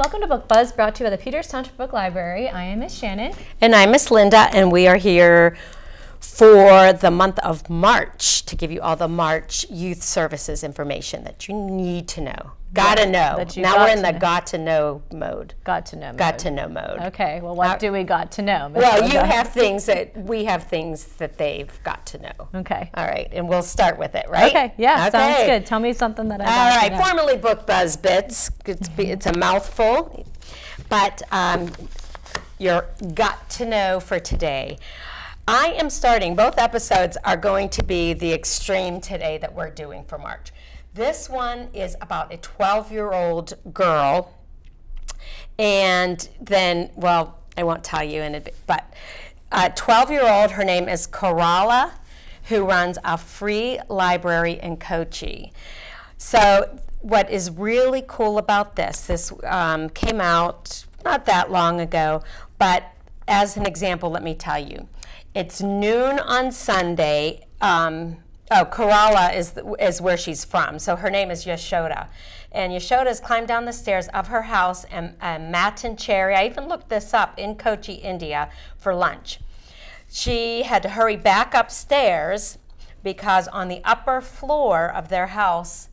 welcome to Book Buzz, brought to you by the Peters Township Public Library. I am Miss Shannon. And I'm Miss Linda, and we are here for the month of March to give you all the March youth services information that you need to know. Gotta know. Now we're in the got to know mode. Got to know mode. Got to know mode. Okay, well, what do we got to know? Well, you have things that we have things that they've got to know. Okay. All right, and we'll start with it, right? Okay, yeah, sounds good. Tell me something that I got All right, to know. formerly Book Buzz Bits. It's a mouthful, but your got to know for today. I am starting, both episodes are going to be the extreme today that we're doing for March. This one is about a 12-year-old girl, and then, well, I won't tell you in a bit, but a 12-year-old, her name is Coralla, who runs a free library in Kochi. So what is really cool about this came out not that long ago, but as an example, let me tell you. It's noon on Sunday. Coralla is where she's from, so her name is Yashoda. And Yashoda's climbed down the stairs of her house and Matin Cherry. I even looked this up in Kochi, India, for lunch. She had to hurry back upstairs because on the upper floor of their house,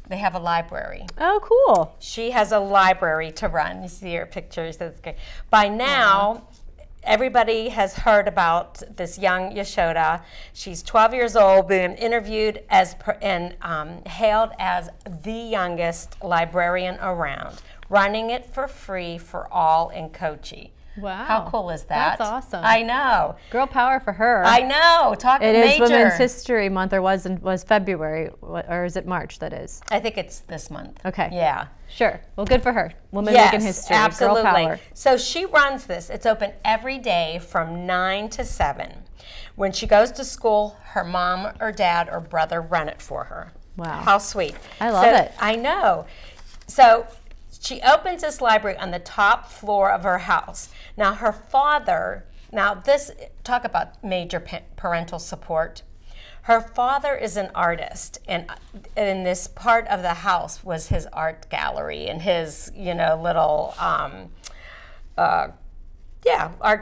they have a library. Oh, cool. She has a library to run. You see her pictures. That's great. By now, everybody has heard about this young Yashoda. She's 12 years old, been interviewed and hailed as the youngest librarian around, running it for free for all in Kochi. Wow. How cool is that? That's awesome. I know. Girl power for her. I know. Talk major. It is Women's History Month, or was February, or is it March that is? I think it's this month. Okay. Yeah. Sure. Well, good for her. Women making history. Absolutely. Girl power. So she runs this. It's open every day from 9 to 7. When she goes to school, her mom or dad or brother run it for her. Wow. How sweet. I love it. I know. So she opens this library on the top floor of her house. Now her father, talk about major parental support. Her father is an artist, and in this part of the house was his art gallery and his, little, art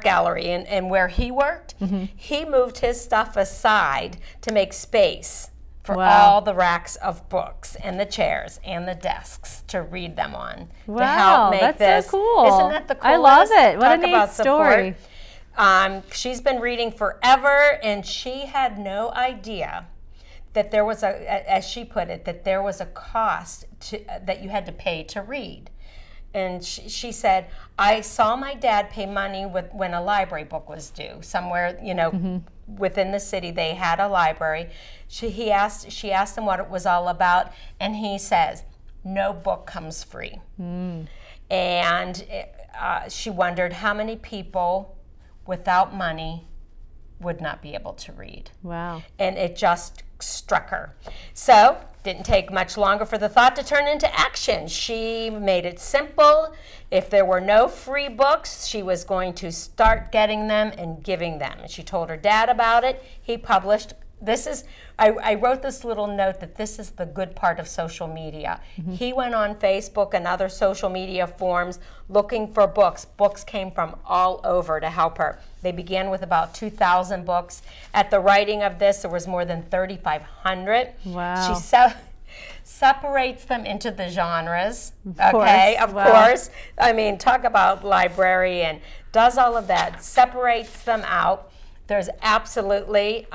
gallery. And where he worked, he moved his stuff aside to make space for all the racks of books and the chairs and the desks to read them on. Wow, to help make that's so cool. Isn't that the coolest? I love it. What Talk a neat about story. She's been reading forever, and she had no idea that there was as she put it, that there was a cost that you had to pay to read. And she said, I saw my dad pay money when a library book was due. Somewhere, within the city, they had a library. She asked him what it was all about, and he says, no book comes free. And she wondered how many people without money would not be able to read. Wow. And it just struck her. So, didn't take much longer for the thought to turn into action. She made it simple. If there were no free books, she was going to start getting them and giving them. And she told her dad about it. He published. I wrote this little note that this is the good part of social media. He went on Facebook and other social media forums looking for books. Books came from all over to help her. They began with about 2,000 books. At the writing of this, there was more than 3,500. Wow. She separates them into the genres. Of course. I mean, talk about librarian. Does all of that, separates them out. There's absolutely,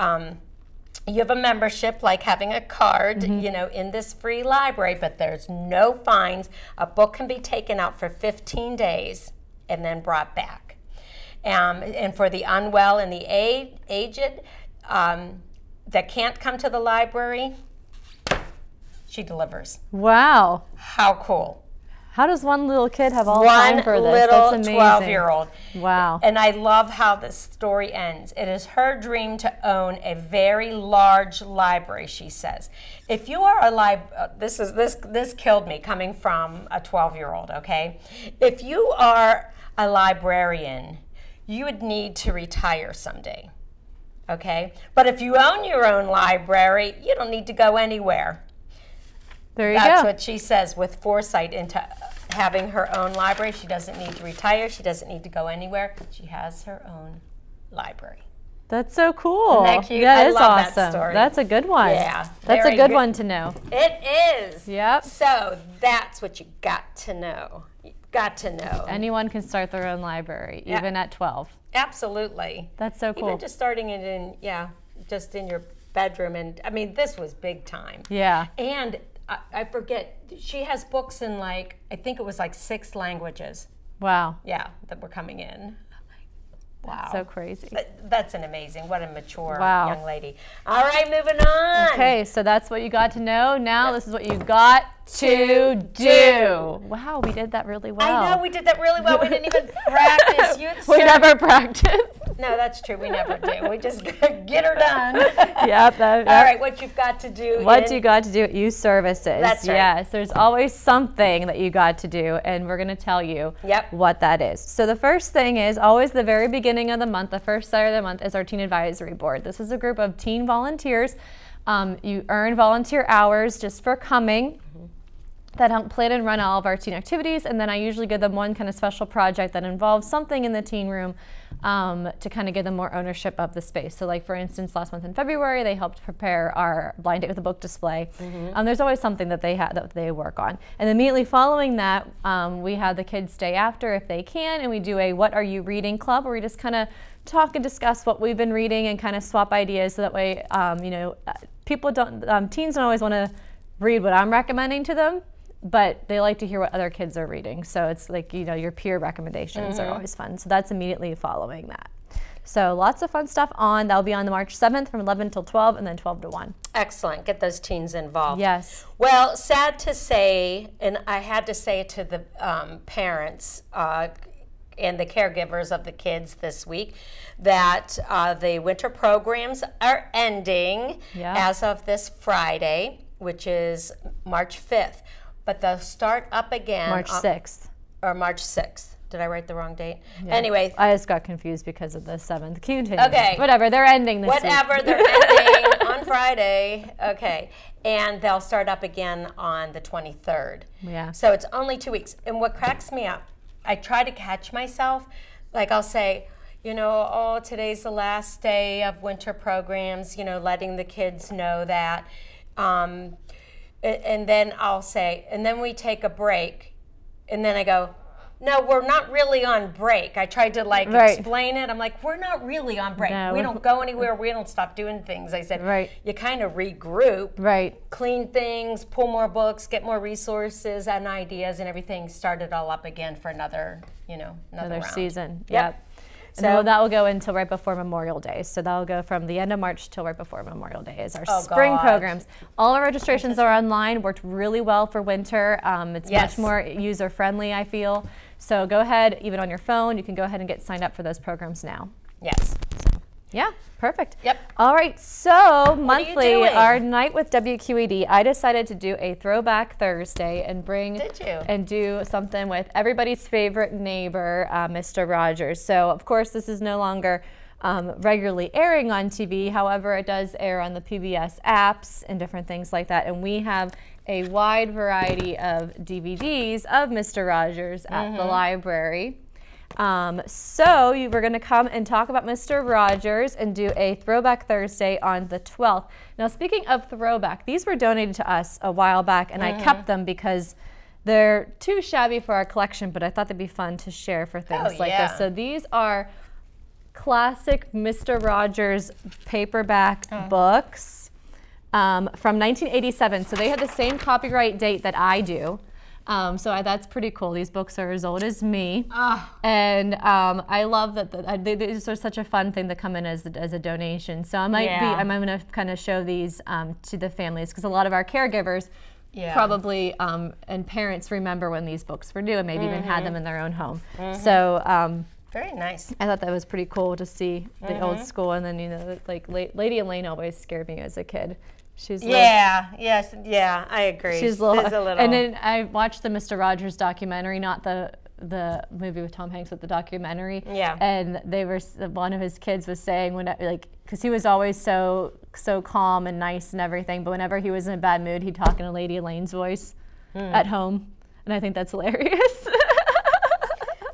you have a membership, like having a card, in this free library, but there's no fines. A book can be taken out for 15 days and then brought back. And for the unwell and the aged that can't come to the library, she delivers. Wow. How cool. How does one little kid have all time for this? That's amazing. 12-year-old. Wow. And I love how this story ends. It is her dream to own a very large library, she says. If you are this killed me coming from a 12-year-old, okay? If you are a librarian, you would need to retire someday, okay? But if you own your own library, you don't need to go anywhere. There you That's go. what she says, with foresight into having her own library. She doesn't need to retire. She doesn't need to go anywhere. She has her own library. That's so cool. Isn't that cute? That I is love awesome. that story. That's a good one. Yeah. That's a very good one to know. It is. Yep. So that's what you got to know. You got to know. Anyone can start their own library, Yeah. even at 12. Absolutely. That's so cool. Even just starting it in, just in your bedroom. And I mean, this was big time. Yeah. And I forget, she has books in I think it was 6 languages. Wow. Yeah, that were coming in. Wow. So crazy. That's an amazing, what a mature Wow. young lady. All right, moving on. Okay, so that's what you got to know. Now this is what you got to do. Wow, we did that really well. I know, we did that really well. We didn't even practice. We never practiced. No, that's true. We never do. We just get her done. Yep. All right, what you've got to do. What you got to do at youth services. That's right. Yes, there's always something that you got to do, and we're going to tell you what that is. So the first thing is always the very beginning of the month, the first Saturday of the month, is our Teen Advisory Board. This is a group of teen volunteers. You earn volunteer hours just for coming. That help plan and run all of our teen activities, and then I usually give them one kind of special project that involves something in the teen room to kind of give them more ownership of the space. So like for instance, last month in February, they helped prepare our blind date with a book display. There's always something that they work on. And immediately following that, we have the kids stay after if they can, and we do a What Are You Reading Club, where we just kind of talk and discuss what we've been reading and kind of swap ideas, so that way, people teens don't always want to read what I'm recommending to them, but they like to hear what other kids are reading. So it's like, your peer recommendations are always fun. So that's immediately following that. So lots of fun stuff on. That'll be on the March 7th from 11 till 12 and then 12 to 1. Excellent. Get those teens involved. Yes. Well, sad to say, and I had to say it to the parents and the caregivers of the kids this week, that the winter programs are ending as of this Friday, which is March 5th. But they'll start up again. March 6th. Or March 6th. Did I write the wrong date? Yeah. Anyway. I just got confused because of the 7th. Continue. Okay. Whatever, they're ending this week. Whatever, they're ending on Friday. Okay. And they'll start up again on the 23rd. Yeah. So it's only 2 weeks. And what cracks me up, I try to catch myself. Like I'll say, today's the last day of winter programs, letting the kids know that. And then I'll say, and then we take a break. And then I go, no, we're not really on break. I tried to explain it. I'm like, we're not really on break. No, we don't go anywhere. We don't stop doing things. I said, you kind of regroup, clean things, pull more books, get more resources and ideas, and everything. Start it all up again for another round. Season. Yep. So that will go until right before Memorial Day. So that will go from the end of March till right before Memorial Day is our spring programs. All our registrations are online. Worked really well for winter. It's much more user-friendly, I feel. So go ahead, even on your phone, you can go ahead and get signed up for those programs now. Yes. Yeah, perfect. Yep. All right, so monthly, doing? our night with WQED, I decided to do a Throwback Thursday and do something with everybody's favorite neighbor, Mr. Rogers. So, of course, this is no longer regularly airing on TV. However, it does air on the PBS apps and different things like that. And we have a wide variety of DVDs of Mr. Rogers at the library. So you were going to come and talk about Mr. Rogers and do a Throwback Thursday on the 12th. Now, speaking of throwback, these were donated to us a while back, and I kept them because they're too shabby for our collection, but I thought they'd be fun to share for things like this. So these are classic Mr. Rogers paperback books from 1987. So they have the same copyright date that I do. So that's pretty cool. These books are as old as me. And I love that these are such a fun thing to come in as a donation. So I'm going to kind of show these to the families, because a lot of our caregivers probably and parents remember when these books were new and maybe even had them in their own home. So very nice. I thought that was pretty cool to see the old school. And then, Lady Elaine always scared me as a kid. She's I agree. She's a little. And then I watched the Mr. Rogers documentary, not the movie with Tom Hanks, but the documentary. Yeah. And one of his kids was saying because he was always so so calm and nice and everything, but whenever he was in a bad mood, he'd talk in a Lady Elaine's voice at home, and I think that's hilarious.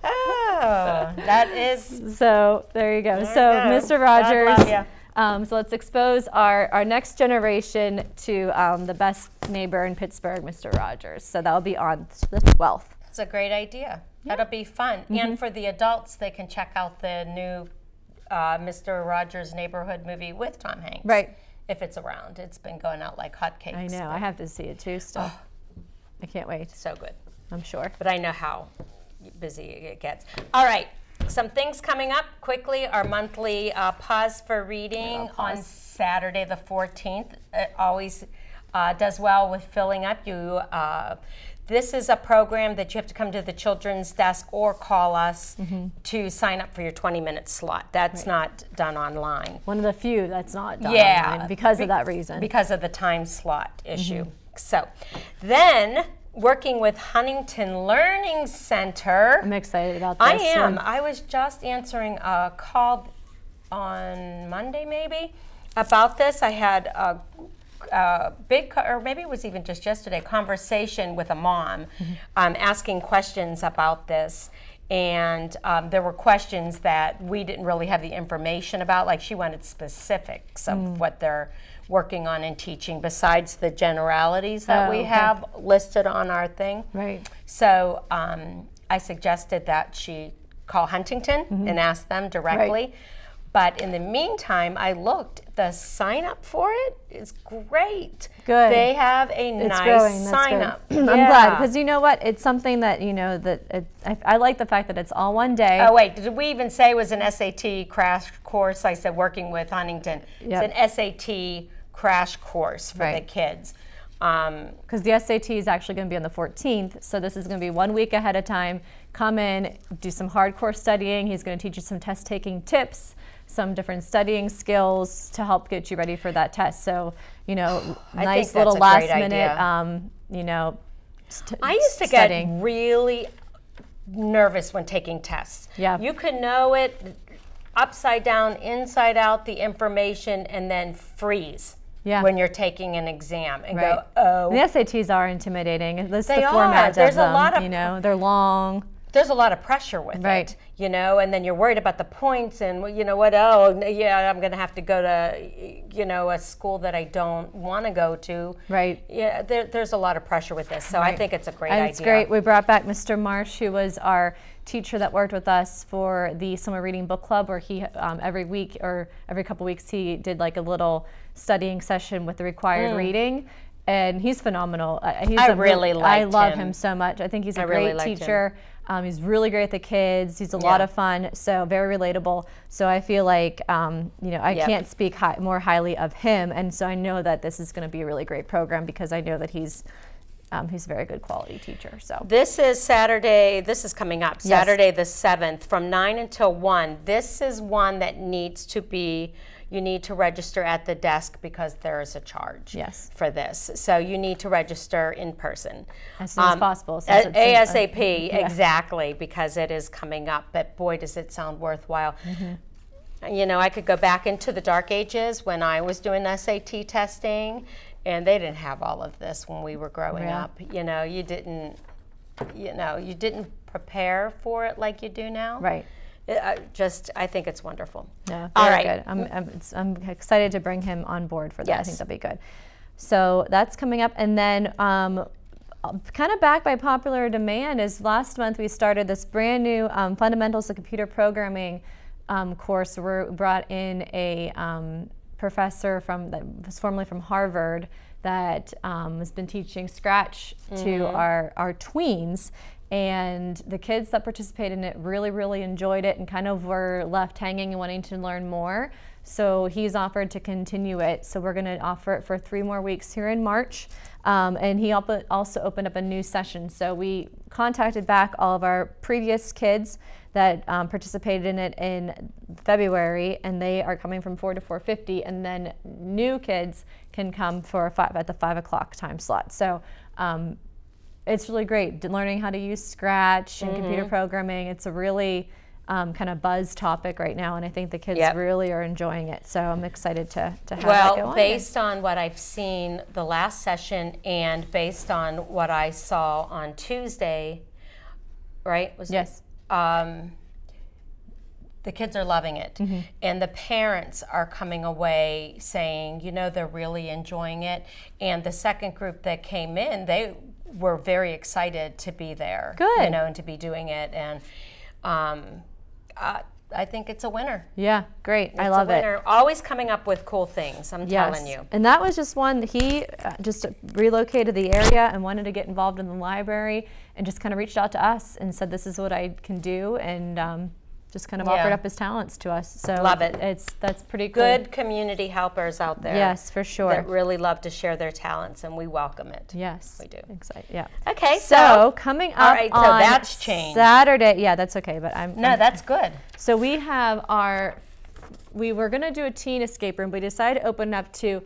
Oh, that is. So there you go. There So you go. Mr. Rogers. God love ya. So let's expose our next generation to the best neighbor in Pittsburgh, Mr. Rogers. So that'll be on the 12th. It's a great idea. That'll be fun. And for the adults, they can check out the new Mr. Rogers Neighborhood movie with Tom Hanks. Right. If it's around. It's been going out like hotcakes. I know. I have to see it too still. I can't wait. So good. I'm sure. But I know how busy it gets. All right. Some things coming up quickly. Our monthly pause for reading on Saturday the 14th. It always does well with filling up. This is a program that you have to come to the children's desk or call us to sign up for your 20-minute slot. That's not done online. One of the few that's not done online because of that reason. Because of the time slot issue. So then, working with Huntington Learning Center. I'm excited about this. I am. I was just answering a call on Monday maybe about this. I had a big, or maybe it was even just yesterday, conversation with a mom asking questions about this. And there were questions that we didn't really have the information about. Like she wanted specifics of what they're working on and teaching besides the generalities that we have listed on our thing. Right. So I suggested that she call Huntington and ask them directly. Right. But in the meantime, I looked. The sign up for it is great. Good. They have a nice sign up. I'm glad, because you know what? It's something that, you know, that I like the fact that it's all one day. Oh, wait. Did we even say it was an SAT crash course? I said working with Huntington. Yep. It's an SAT crash course for the kids. Because the SAT is actually going to be on the 14th, so this is going to be 1 week ahead of time. Come in, do some hardcore studying. He's going to teach you some test-taking tips, some different studying skills to help get you ready for that test. So, you know, nice little last minute, you know, I used to get really nervous when taking tests. Yeah. You could know it upside down, inside out, the information, and then freeze. Yeah. When you're taking an exam and go, oh. And the SATs are intimidating. That's They the are. format There's of them, a lot of, you know, they're long. There's a lot of pressure with it, you know, and then you're worried about the points and, you know what, I'm going to have to go to, you know, a school that I don't want to go to. Right. Yeah, there's a lot of pressure with this, so I think it's a great idea. It's great. We brought back Mr. Marsh, who was our teacher that worked with us for the Summer Reading Book Club, where he, every week or every couple weeks, he did like a little studying session with the required reading. And he's phenomenal. I love him so much. I think he's a great teacher. He's really great at the kids. He's a lot of fun, so very relatable. So I feel like, you know, I can't speak more highly of him. And so I know that this is going to be a really great program because I know that he's a very good quality teacher. So this is Saturday. This is coming up Saturday the 7th from 9 until 1. This is one that needs to be. You need to register at the desk because there is a charge for this. So you need to register in person. As soon as possible. ASAP, exactly, because it is coming up. But boy, does it sound worthwhile. You know, I could go back into the dark ages when I was doing SAT testing, and they didn't have all of this when we were growing up. You know, you didn't prepare for it like you do now. Right. I think it's wonderful. Yeah, very good. I'm excited to bring him on board for that. Yes. I think that'll be good. So that's coming up. And then kind of back by popular demand is last month we started this brand new Fundamentals of Computer Programming course. We brought in a professor that was formerly from Harvard that has been teaching Scratch to our tweens. And the kids that participated in it really, really enjoyed it and kind of were left hanging and wanting to learn more. So he's offered to continue it. So we're going to offer it for 3 more weeks here in March. And he also opened up a new session. So we contacted back all of our previous kids that participated in it in February, and they are coming from 4 to 4:50. And then new kids can come for at the 5 o'clock time slot. So it's really great learning how to use Scratch and computer programming. It's a really kind of buzz topic right now, and I think the kids really are enjoying it. So I'm excited to have that go on. Based on what I've seen the last session and based on what I saw on Tuesday, right? Yes. The kids are loving it. And the parents are coming away saying, you know, they're really enjoying it. And the second group that came in, they were very excited to be there. Good. You know, and to be doing it. And I think it's a winner. Yeah, great. I love it. Always coming up with cool things, I'm telling you. And that was just one, he just relocated the area and wanted to get involved in the library and just kind of reached out to us and said, this is what I can do, and just kind of offered up his talents to us. So love it. That's pretty cool. Good community helpers out there. Yes, for sure. That really love to share their talents, and we welcome it. Yes. We do. Excited. Yeah. Okay, so coming up all right, so on that's changed. Saturday. Yeah, that's okay, but that's good. So we have we were going to do a teen escape room. We decided to open up to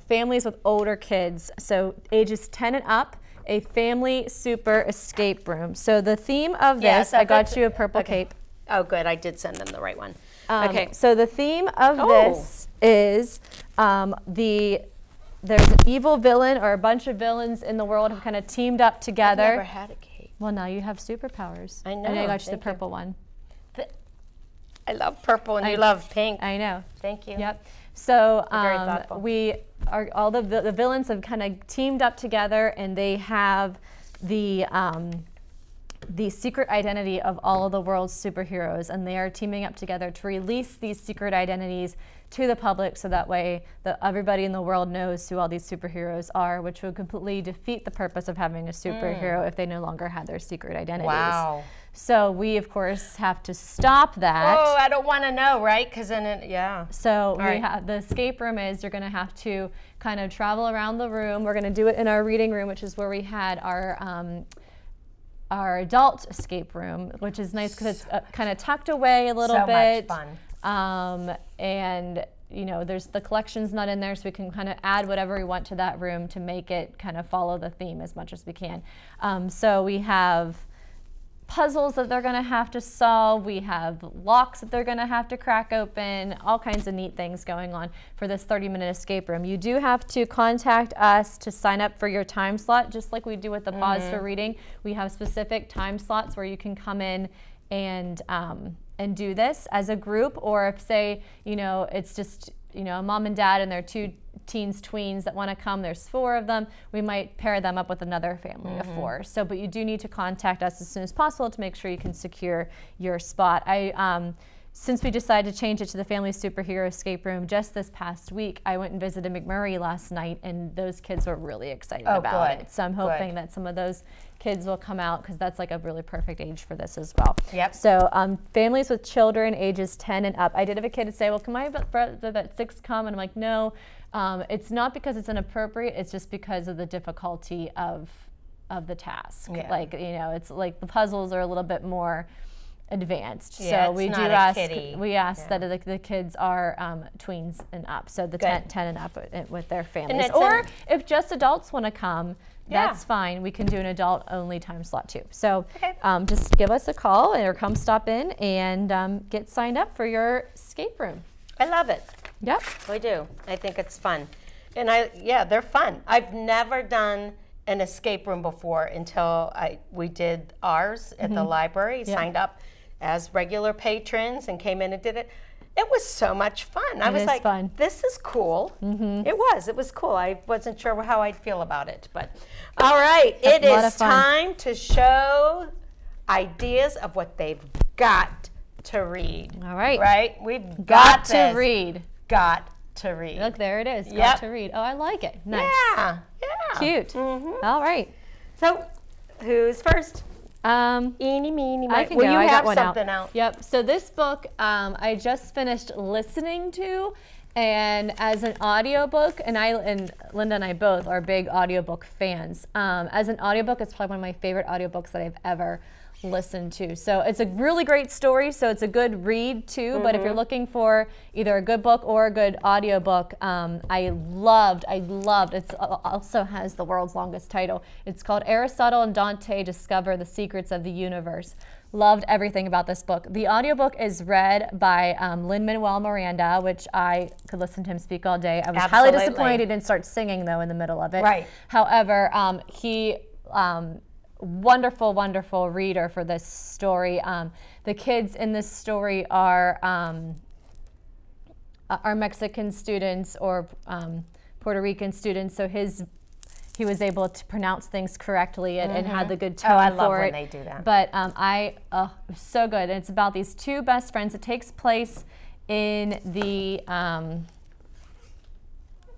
families with older kids, so ages 10 and up, a family super escape room. So the theme of this, I got you a purple cape. Oh, good. I did send them the right one. Okay. So the theme of this is there's an evil villain or a bunch of villains in the world who kind of teamed up together. I've never had a cape. Well, now you have superpowers. I know. And I got you the purple one. I love purple, and you love pink. I know. Thank you. Yep. So all the villains have kind of teamed up together, and they have the secret identity of all of the world's superheroes, and they are teaming up together to release these secret identities to the public, so that way everybody in the world knows who all these superheroes are, which would completely defeat the purpose of having a superhero if they no longer had their secret identities. Wow. So we, of course, have to stop that. Oh, I don't want to know, right? Because then So the escape room is you're going to have to kind of travel around the room. We're going to do it in our reading room, which is where we had our adult escape room, which is nice because it's kind of tucked away a little bit. So much fun. And you know, the collection's not in there, so we can kind of add whatever we want to that room to make it kind of follow the theme as much as we can. So we have puzzles that they're going to have to solve. We have locks that they're going to have to crack open, all kinds of neat things going on for this 30-minute escape room. You do have to contact us to sign up for your time slot, just like we do with the pause for reading. We have specific time slots where you can come in and do this as a group, or if, say, you know, it's just, you know, a mom and dad and their two teens, tweens that want to come, there's 4 of them, we might pair them up with another family of 4. So, but you do need to contact us as soon as possible to make sure you can secure your spot. Since we decided to change it to the Family Superhero Escape Room just this past week, I went and visited McMurray last night, and those kids were really excited about it. So I'm hoping that some of those kids will come out, because that's like a really perfect age for this as well. Yep. So families with children ages 10 and up. I did have a kid say, well, can my about 6 come? And I'm like, no, it's not because it's inappropriate, it's just because of the difficulty of the task. Yeah. Like, you know, it's like the puzzles are a little bit more advanced. Yeah, so we do ask that the kids are tweens and up, so the 10 and up with their families. Or if just adults want to come, that's fine. We can do an adult only time slot too. So just give us a call or come stop in and get signed up for your escape room. I love it. Yep. We do. I think it's fun. And they're fun. I've never done an escape room before until we did ours at the library, signed up as regular patrons and came in and did it. It was so much fun. I was like, this is cool. It was cool. I wasn't sure how I'd feel about it. But all right, it is time to show ideas of what they've got to read. All right. Right? We've got to read. Got to read. Look, there it is. Got to read. Oh, I like it. Nice. Yeah. Cute. All right. So, who's first? Eeny, meeny, miny. I can go. You I have got one something out. Yep. So this book I just finished listening to, and as an audiobook, and Linda and I both are big audiobook fans. As an audiobook, it's probably one of my favorite audiobooks that I've ever listen to. So it's a really great story, so it's a good read too, but if you're looking for either a good book or a good audiobook, I loved, it also has the world's longest title. It's called Aristotle and Dante Discover the Secrets of the Universe. Loved everything about this book. The audiobook is read by Lin-Manuel Miranda, which I could listen to him speak all day. I was highly disappointed he didn't start singing though in the middle of it. Right. However, he wonderful, wonderful reader for this story. The kids in this story are Mexican students or Puerto Rican students, so he was able to pronounce things correctly and had the good tone I love for when it. they do that. But so good. And it's about these two best friends. It takes place in the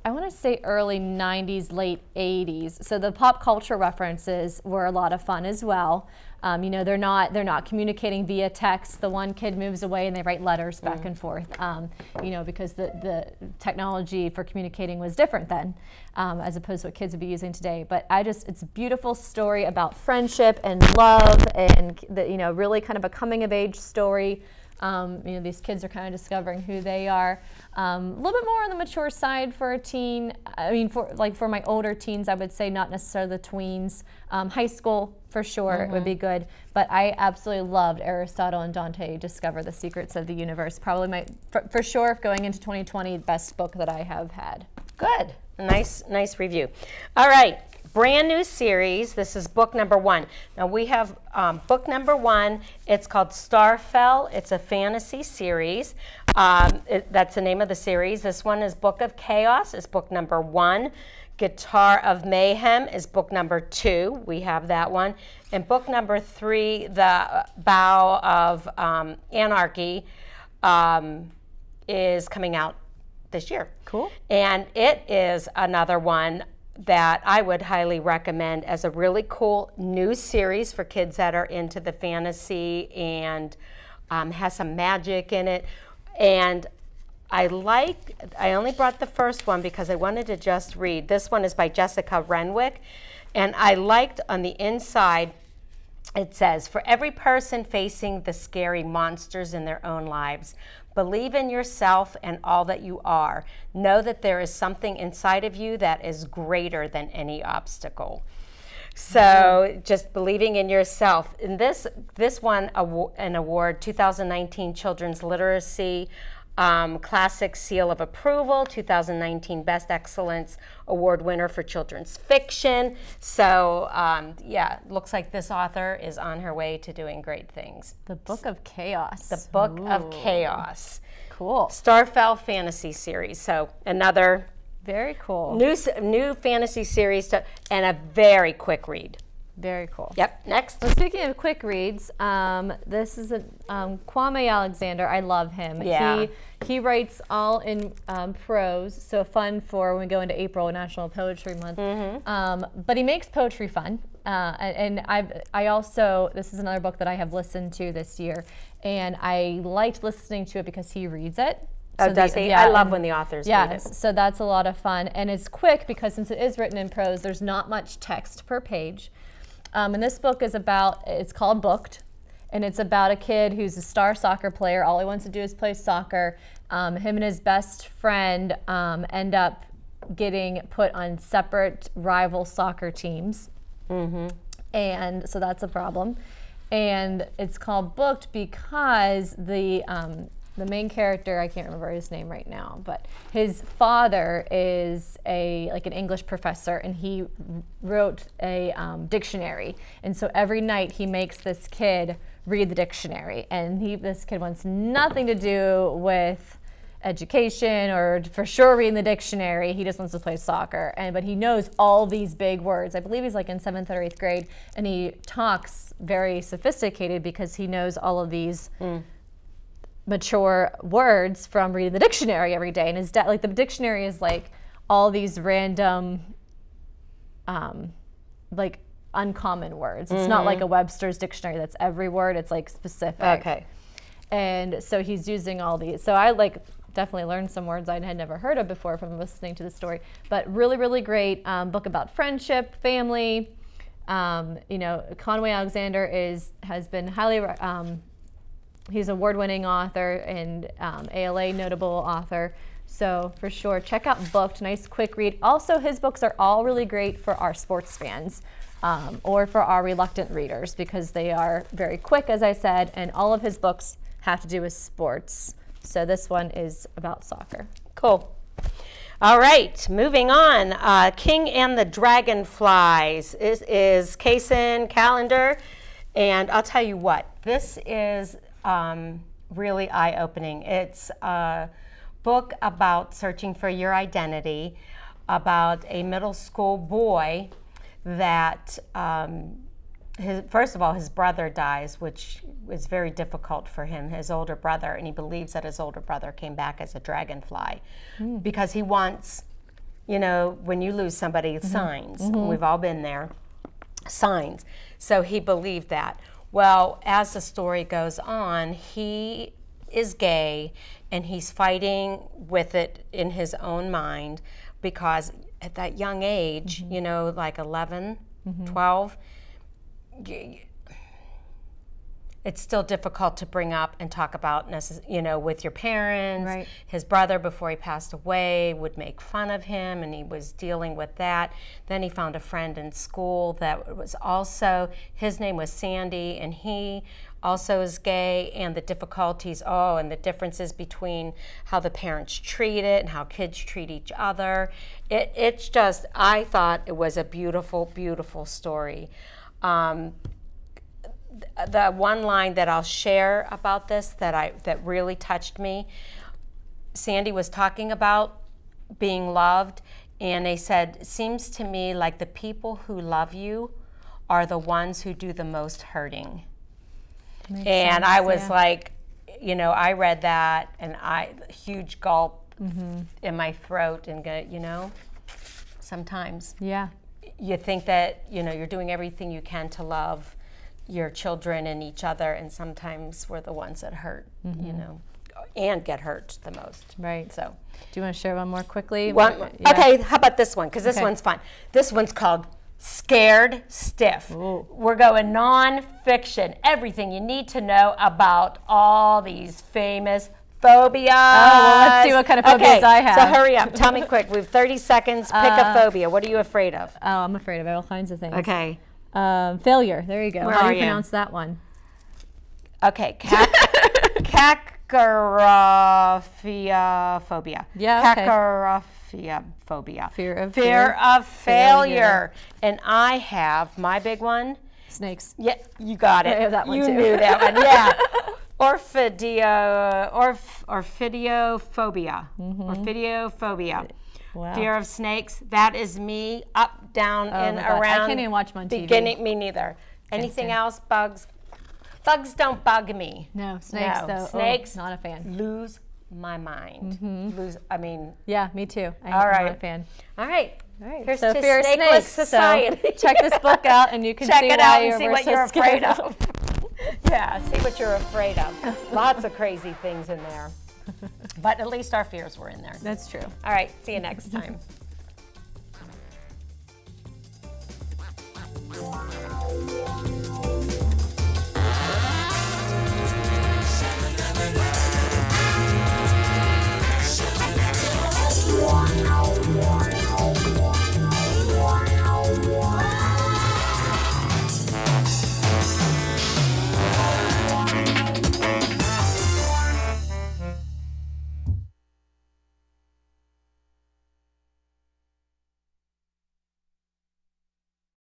I want to say early 90s, late 80s. So the pop culture references were a lot of fun as well. You know, they're not communicating via text. The one kid moves away and they write letters back and forth. You know, because the technology for communicating was different then, as opposed to what kids would be using today. But it's a beautiful story about friendship and love, and you know, really kind of a coming of age story. You know, these kids are kind of discovering who they are. A little bit more on the mature side for a teen. I mean, for my older teens, I would say not necessarily the tweens. High school, for sure, would be good. But I absolutely loved Aristotle and Dante Discover the Secrets of the Universe. Probably for sure, going into 2020, best book that I have had. Good. Nice review. All right. Brand new series. This is book number 1. Now we have book number 1. It's called Starfell. It's a fantasy series. That's the name of the series. This one is Book of Chaos. It's book number 1. Guitar of Mayhem is book number 2. We have that one. And book number 3, The Bow of Anarchy, is coming out this year. Cool. And it is another one that I would highly recommend as a really cool new series for kids that are into the fantasy and has some magic in it. And I only brought the first one because I wanted to just read. This one is by Jessica Renwick. And I liked on the inside, it says, for every person facing the scary monsters in their own lives, believe in yourself and all that you are. Know that there is something inside of you that is greater than any obstacle. So just believing in yourself. In this one, an award, 2019 Children's Literacy Classic Seal of Approval, 2019 Best Excellence Award winner for children's fiction. So yeah, looks like this author is on her way to doing great things. The Book of Chaos. The Book of Chaos. Cool. Starfell fantasy series. So another very cool new fantasy series and a very quick read. Very cool. Yep. Next. Well, speaking of quick reads, this is Kwame Alexander. I love him. Yeah. He writes all in prose, so fun for when we go into April, National Poetry Month. But he makes poetry fun. And I also, this is another book that I have listened to this year, and I liked listening to it because he reads it. Oh, does he? I love when the authors read it. So that's a lot of fun. And it's quick because since it is written in prose, there's not much text per page. And this book is it's called Booked, and it's about a kid who's a star soccer player. All he wants to do is play soccer. Him and his best friend end up getting put on separate rival soccer teams. And so that's a problem. And it's called Booked because the main character, I can't remember his name right now, but his father is an English professor, and he wrote a dictionary. And so every night he makes this kid read the dictionary, and this kid wants nothing to do with education or for sure reading the dictionary. He just wants to play soccer, but he knows all these big words. I believe he's like in 7th or 8th grade, and he talks very sophisticated because he knows all of these mature words from reading the dictionary every day. And his dad, like, the dictionary is like all these random like uncommon words. It's not like a Webster's dictionary that's every word. It's like specific. Okay. And so he's using all these. So I definitely learned some words I had never heard of before from listening to the story. But really, really great book about friendship, family, You know, Kwame Alexander has been highly, he's an award-winning author and ALA notable author. So for sure, check out Booked, nice quick read. Also, his books are all really great for our sports fans or for our reluctant readers because they are very quick, as I said, and all of his books have to do with sports. So this one is about soccer. Cool. All right, moving on. King and the Dragonflies is Kaysen Calendar, and I'll tell you what, this is really eye-opening. It's a book about searching for your identity, about a middle school boy that, first of all, his brother dies, which is very difficult for him, his older brother, and he believes that his older brother came back as a dragonfly because he wants, you know, when you lose somebody, signs. We've all been there, signs. So he believed that. Well, as the story goes on, he is gay and he's fighting with it in his own mind because at that young age, you know, like 11, 12, it's still difficult to bring up and talk about, you know, with your parents. Right. His brother, before he passed away, would make fun of him, and he was dealing with that. Then he found a friend in school that was also, his name was Sandy, and he also is gay, and the difficulties, and the differences between how the parents treat it and how kids treat each other. It's just, I thought it was a beautiful, beautiful story. The one line that I'll share about this that really touched me, Sandy was talking about being loved, and they said, it seems to me like the people who love you are the ones who do the most hurting. Makes sense, I was like, you know, I read that, and huge gulp in my throat, and you know, sometimes you think that, you know, you're doing everything you can to love your children and each other, and sometimes we're the ones that hurt, you know, and get hurt the most. Right. So, do you want to share one more quickly? Okay, how about this one? Because this one's fun. This one's called Scared Stiff. Ooh. We're going non-fiction. Everything you need to know about all these famous phobias. Oh, well, let's see what kind of phobias I have. So hurry up. Tell me quick. We have 30 seconds. Pick a phobia. What are you afraid of? Oh, I'm afraid of all kinds of things. Okay. Failure. There you go. Where How do are you pronounce that one? Okay. Kakarrhophobia phobia. Yeah, okay. Kakarrhophobia phobia. Fear of failure. And I have my big one. Snakes. Yeah, you got it. I have that one you too. knew that one. Yeah. Orphidiophobia. Orphidiophobia. Wow. Fear of snakes. That is me. Up, down, in, around. I can't even watch them on TV. Me neither. Anything else? Bugs? Bugs don't bug me. No, snakes though. Snakes. Not a fan. Lose my mind. Yeah, me too. I'm not a fan. All right. Here's so to Fear of Snakeless Snakes. Society. So check this book out, and you can check see it why out and see what so you're afraid scared of. Yeah, see what you're afraid of. Lots of crazy things in there. But at least our fears were in there. That's true. All right, see you next time.